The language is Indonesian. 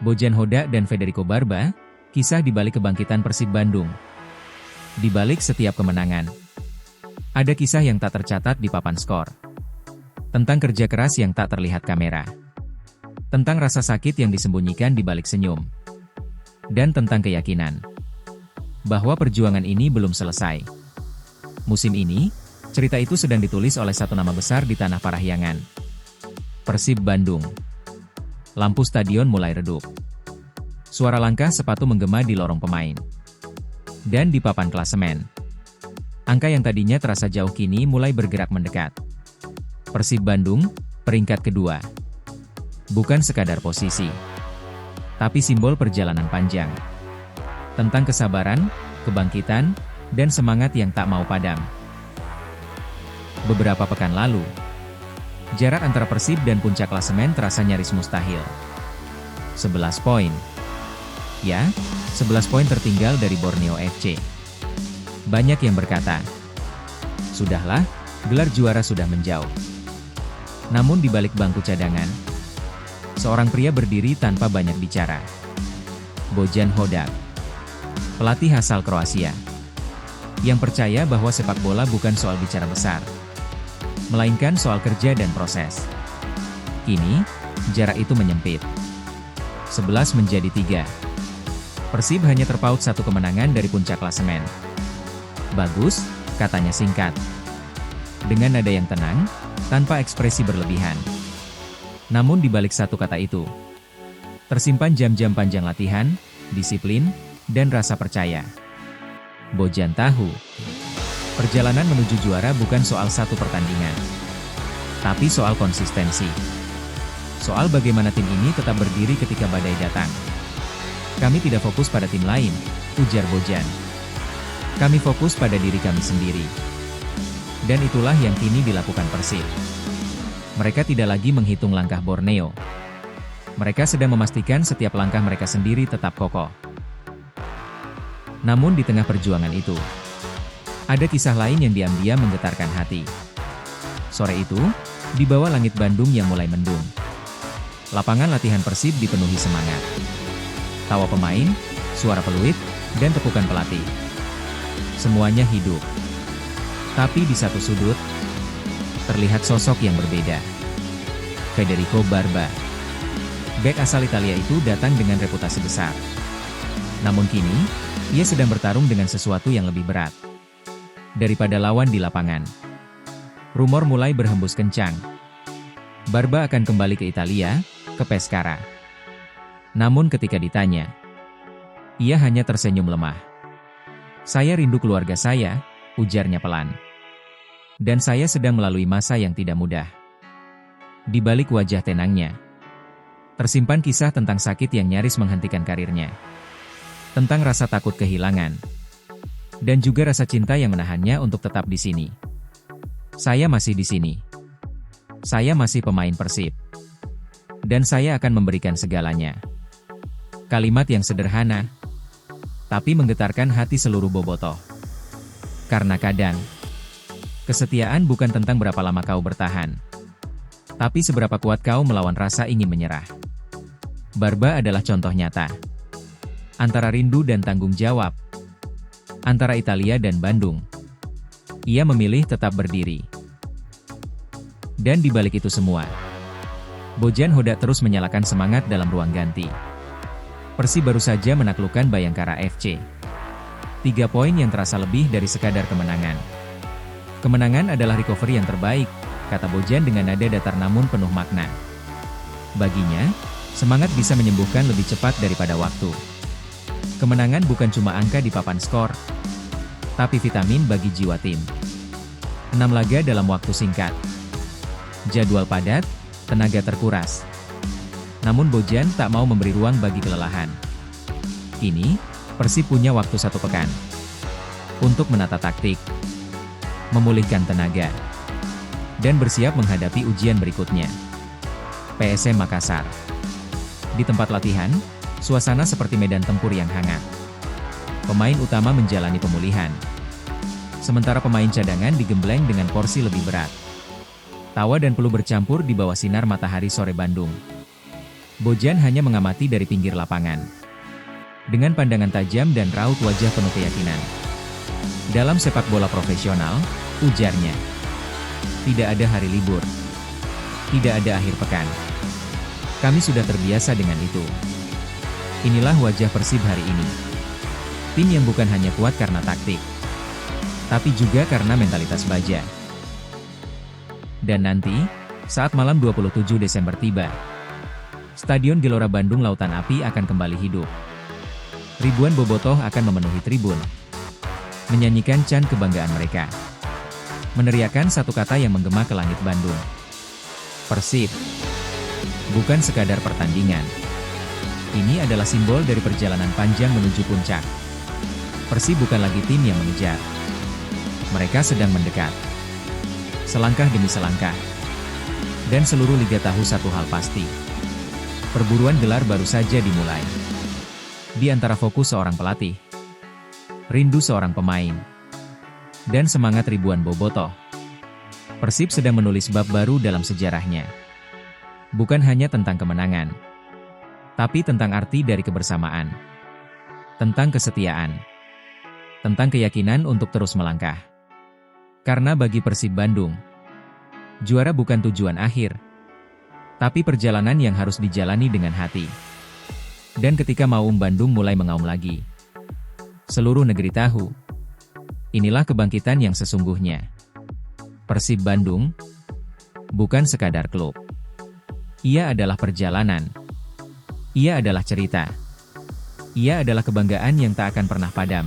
Bojan Hodak dan Federico Barba, kisah di balik kebangkitan Persib Bandung. Di balik setiap kemenangan, ada kisah yang tak tercatat di papan skor. Tentang kerja keras yang tak terlihat kamera. Tentang rasa sakit yang disembunyikan di balik senyum. Dan tentang keyakinan bahwa perjuangan ini belum selesai. Musim ini, cerita itu sedang ditulis oleh satu nama besar di tanah Parahyangan. Persib Bandung. Lampu stadion mulai redup. Suara langkah sepatu menggema di lorong pemain. Dan di papan klasemen, angka yang tadinya terasa jauh kini mulai bergerak mendekat. Persib Bandung, peringkat kedua. Bukan sekadar posisi, tapi simbol perjalanan panjang. Tentang kesabaran, kebangkitan, dan semangat yang tak mau padam. Beberapa pekan lalu, jarak antara Persib dan puncak klasemen terasa nyaris mustahil. 11 poin. Ya, 11 poin tertinggal dari Borneo FC. Banyak yang berkata, sudahlah, gelar juara sudah menjauh. Namun di balik bangku cadangan, seorang pria berdiri tanpa banyak bicara. Bojan Hodak, pelatih asal Kroasia, yang percaya bahwa sepak bola bukan soal bicara besar, melainkan soal kerja dan proses. Kini, jarak itu menyempit. 11 menjadi 3. Persib hanya terpaut satu kemenangan dari puncak klasemen. Bagus, katanya singkat. Dengan nada yang tenang, tanpa ekspresi berlebihan. Namun di balik satu kata itu, tersimpan jam-jam panjang latihan, disiplin, dan rasa percaya. Bojan tahu, perjalanan menuju juara bukan soal satu pertandingan, tapi soal konsistensi. Soal bagaimana tim ini tetap berdiri ketika badai datang. Kami tidak fokus pada tim lain, ujar Bojan. Kami fokus pada diri kami sendiri. Dan itulah yang kini dilakukan Persib. Mereka tidak lagi menghitung langkah Borneo. Mereka sedang memastikan setiap langkah mereka sendiri tetap kokoh. Namun di tengah perjuangan itu, ada kisah lain yang diam-diam menggetarkan hati. Sore itu, di bawah langit Bandung yang mulai mendung, lapangan latihan Persib dipenuhi semangat. Tawa pemain, suara peluit, dan tepukan pelatih. Semuanya hidup. Tapi di satu sudut, terlihat sosok yang berbeda. Federico Barba. Bek asal Italia itu datang dengan reputasi besar. Namun kini, ia sedang bertarung dengan sesuatu yang lebih berat daripada lawan di lapangan. Rumor mulai berhembus kencang. Barba akan kembali ke Italia, ke Pescara. Namun ketika ditanya, ia hanya tersenyum lemah. Saya rindu keluarga saya, ujarnya pelan. Dan saya sedang melalui masa yang tidak mudah. Di balik wajah tenangnya, tersimpan kisah tentang sakit yang nyaris menghentikan karirnya. Tentang rasa takut kehilangan. Dan juga rasa cinta yang menahannya untuk tetap di sini. Saya masih di sini. Saya masih pemain Persib. Dan saya akan memberikan segalanya. Kalimat yang sederhana, tapi menggetarkan hati seluruh bobotoh. Karena kadang, kesetiaan bukan tentang berapa lama kau bertahan, tapi seberapa kuat kau melawan rasa ingin menyerah. Barba adalah contoh nyata. Antara rindu dan tanggung jawab. Antara Italia dan Bandung. Ia memilih tetap berdiri. Dan di balik itu semua, Bojan Hodak terus menyalakan semangat dalam ruang ganti. Persib baru saja menaklukkan Bayangkara FC. 3 poin yang terasa lebih dari sekadar kemenangan. Kemenangan adalah recovery yang terbaik, kata Bojan dengan nada datar namun penuh makna. Baginya, semangat bisa menyembuhkan lebih cepat daripada waktu. Kemenangan bukan cuma angka di papan skor, tapi vitamin bagi jiwa tim. 6 laga dalam waktu singkat. Jadwal padat, tenaga terkuras. Namun Bojan tak mau memberi ruang bagi kelelahan. Kini, Persib punya waktu 1 pekan untuk menata taktik, memulihkan tenaga, dan bersiap menghadapi ujian berikutnya. PSM Makassar. Di tempat latihan, suasana seperti medan tempur yang hangat. Pemain utama menjalani pemulihan. Sementara pemain cadangan digembleng dengan porsi lebih berat. Tawa dan peluh bercampur di bawah sinar matahari sore Bandung. Bojan hanya mengamati dari pinggir lapangan. Dengan pandangan tajam dan raut wajah penuh keyakinan. Dalam sepak bola profesional, ujarnya, tidak ada hari libur. Tidak ada akhir pekan. Kami sudah terbiasa dengan itu. Inilah wajah Persib hari ini. Tim yang bukan hanya kuat karena taktik, tapi juga karena mentalitas baja. Dan nanti, saat malam 27 Desember tiba, Stadion Gelora Bandung Lautan Api akan kembali hidup. Ribuan bobotoh akan memenuhi tribun, menyanyikan can kebanggaan mereka, meneriakan satu kata yang menggema ke langit Bandung. Persib. Bukan sekadar pertandingan. Ini adalah simbol dari perjalanan panjang menuju puncak. Persib bukan lagi tim yang mengejar. Mereka sedang mendekat. Selangkah demi selangkah. Dan seluruh liga tahu satu hal pasti. Perburuan gelar baru saja dimulai. Di antara fokus seorang pelatih, rindu seorang pemain, dan semangat ribuan bobotoh, Persib sedang menulis bab baru dalam sejarahnya. Bukan hanya tentang kemenangan, tapi tentang arti dari kebersamaan, tentang kesetiaan, tentang keyakinan untuk terus melangkah. Karena bagi Persib Bandung, juara bukan tujuan akhir, tapi perjalanan yang harus dijalani dengan hati. Dan ketika Maung Bandung mulai mengaum lagi, seluruh negeri tahu, inilah kebangkitan yang sesungguhnya. Persib Bandung bukan sekadar klub. Ia adalah perjalanan. Ia adalah cerita. Ia adalah kebanggaan yang tak akan pernah padam.